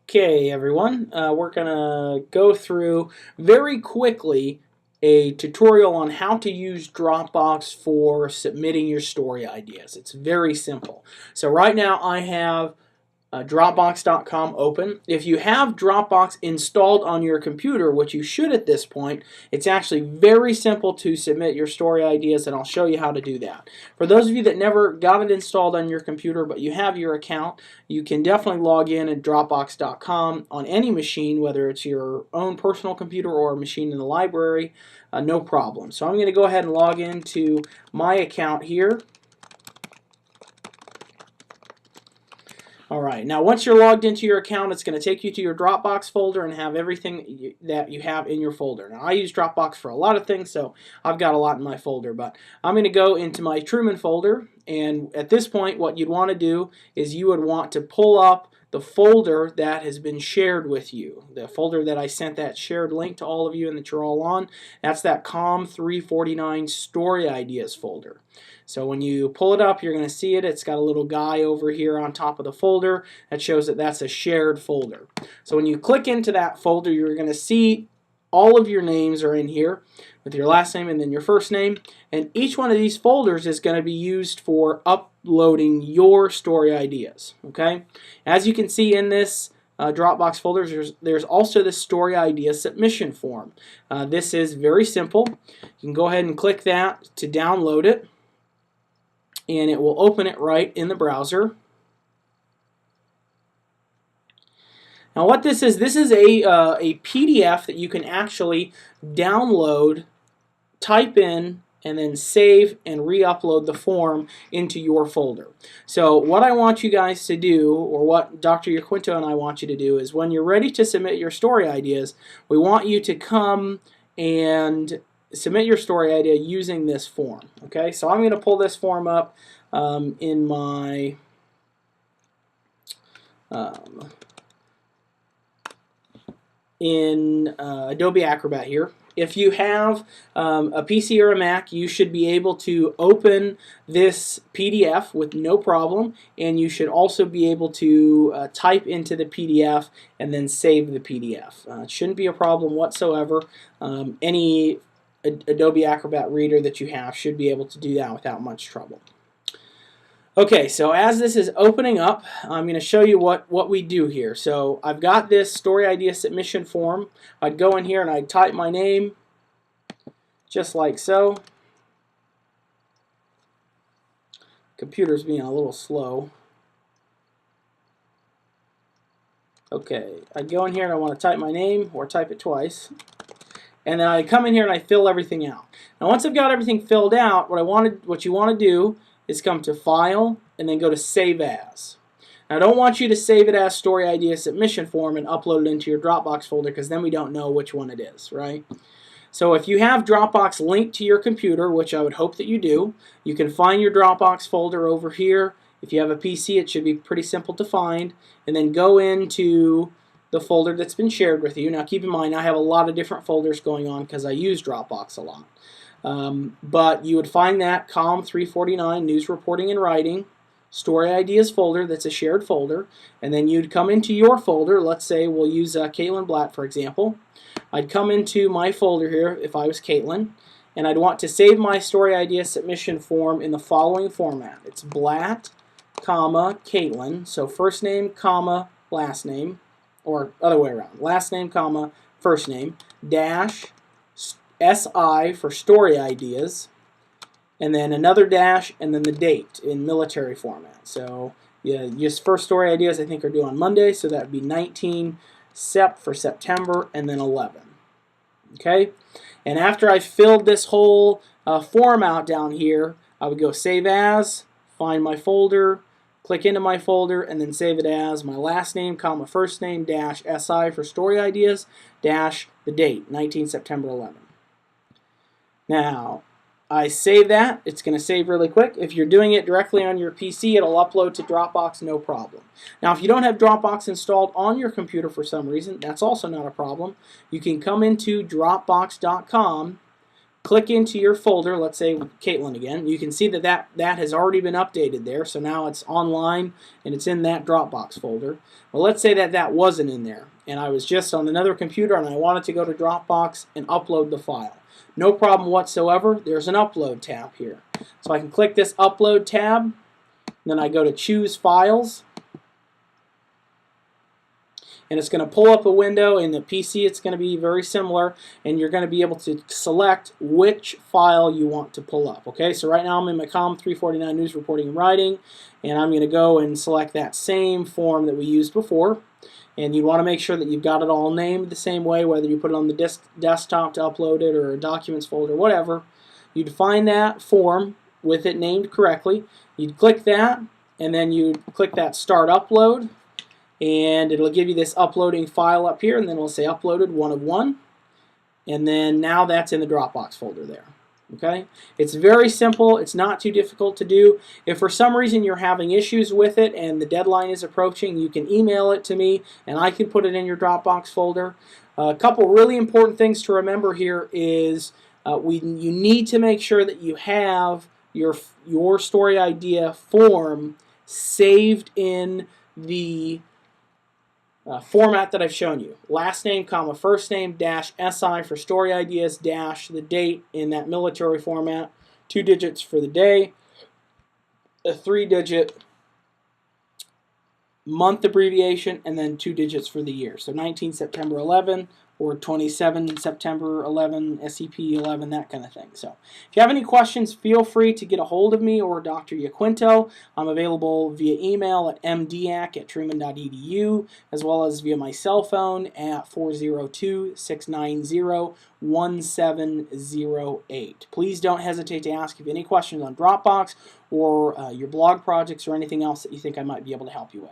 Okay, everyone, we're going to go through very quickly a tutorial on how to use Dropbox for submitting your story ideas. It's very simple. So right now I have Dropbox.com open. If you have Dropbox installed on your computer, which you should at this point, it's actually very simple to submit your story ideas, and I'll show you how to do that. For those of you that never got it installed on your computer but you have your account, you can definitely log in at Dropbox.com on any machine, whether it's your own personal computer or a machine in the library, no problem. So I'm going to go ahead and log into my account here. Alright, now once you're logged into your account, it's going to take you to your Dropbox folder and have everything that you have in your folder. Now I use Dropbox for a lot of things, so I've got a lot in my folder, but I'm going to go into my Truman folder, and at this point what you'd want to do is you would want to pull up the folder that has been shared with you. The folder that I sent that shared link to all of you and that you're all on, that's that COM349 Story Ideas folder. So when you pull it up, you're going to see it. It's got a little guy over here on top of the folder that shows that that's a shared folder. So when you click into that folder, you're going to see all of your names are in here with your last name and then your first name. And each one of these folders is going to be used for uploading your story ideas. Okay? As you can see in this Dropbox folders, there's also the story idea submission form. This is very simple. You can go ahead and click that to download it, and it will open it right in the browser. Now what this is a PDF that you can actually download, type in, and then save and re-upload the form into your folder. So what I want you guys to do, or what Dr. Yaquinto and I want you to do, is when you're ready to submit your story ideas, we want you to come and submit your story idea using this form. Okay, so I'm going to pull this form up in my Adobe Acrobat here. If you have a PC or a Mac, you should be able to open this PDF with no problem, and you should also be able to type into the PDF and then save the PDF. It shouldn't be a problem whatsoever. Any Adobe Acrobat reader that you have should be able to do that without much trouble. Okay, so as this is opening up, I'm going to show you what we do here. So I've got this story idea submission form. I'd go in here and I'd type my name, just like so. Computer's being a little slow. Okay, I'd go in here and I want to type my name, or type it twice. And then I come in here and I fill everything out. Now once I've got everything filled out, what you want to do is come to File and then go to Save As. Now I don't want you to save it as Story Idea Submission Form and upload it into your Dropbox folder, because then we don't know which one it is, right? So if you have Dropbox linked to your computer, which I would hope that you do, you can find your Dropbox folder over here. If you have a PC, it should be pretty simple to find, and then go into the folder that's been shared with you. Now keep in mind, I have a lot of different folders going on because I use Dropbox a lot. But you would find that COM349 News Reporting and Writing Story Ideas folder that's a shared folder, and then you'd come into your folder. Let's say we'll use Caitlin Blatt for example. I'd come into my folder here if I was Caitlin, and I'd want to save my story idea submission form in the following format. It's Blatt, comma, Caitlin, so first name, comma, last name, or other way around, last name, comma, first name, dash, SI for story ideas, and then another dash, and then the date in military format. So yeah, just first story ideas I think are due on Monday, so that would be 19 Sep for September, and then 11. Okay, and after I filled this whole form out down here, I would go Save As, find my folder, click into my folder, and then save it as my last name, comma, first name, dash, SI for story ideas, dash, the date, 19 September 11. Now, I save that. It's going to save really quick. If you're doing it directly on your PC, it'll upload to Dropbox, no problem. Now, if you don't have Dropbox installed on your computer for some reason, that's also not a problem. You can come into Dropbox.com, click into your folder, let's say Caitlin again, you can see that has already been updated there, so now it's online and it's in that Dropbox folder. Well, let's say that wasn't in there, and I was just on another computer and I wanted to go to Dropbox and upload the file. No problem whatsoever. There's an upload tab here. So I can click this upload tab, then I go to choose files, and it's going to pull up a window. In the PC it's going to be very similar, and you're going to be able to select which file you want to pull up. Okay, so right now I'm in my COM 349 News Reporting and Writing, and I'm going to go and select that same form that we used before. And you want to make sure that you've got it all named the same way, whether you put it on the desktop to upload it or a documents folder, whatever. You'd find that form with it named correctly. You'd click that, and then you'd click that Start Upload, and it'll give you this uploading file up here, and then it'll say uploaded 1 of 1, and then now that's in the Dropbox folder there. Okay, it's very simple. It's not too difficult to do. If for some reason you're having issues with it and the deadline is approaching, you can email it to me and I can put it in your Dropbox folder. A couple really important things to remember here is you need to make sure that you have your story idea form saved in the format that I've shown you. Last name, comma, first name, dash, SI for story ideas, dash, the date in that military format, 2 digits for the day, a 3-digit month abbreviation, and then 2 digits for the year. So 19 September 11 or 27 September 11, SEP 11, that kind of thing. So if you have any questions, feel free to get a hold of me or Dr. Yaquinto. I'm available via email at mdac@truman.edu, as well as via my cell phone at 402-690-1708. Please don't hesitate to ask if you have any questions on Dropbox or your blog projects or anything else that you think I might be able to help you with.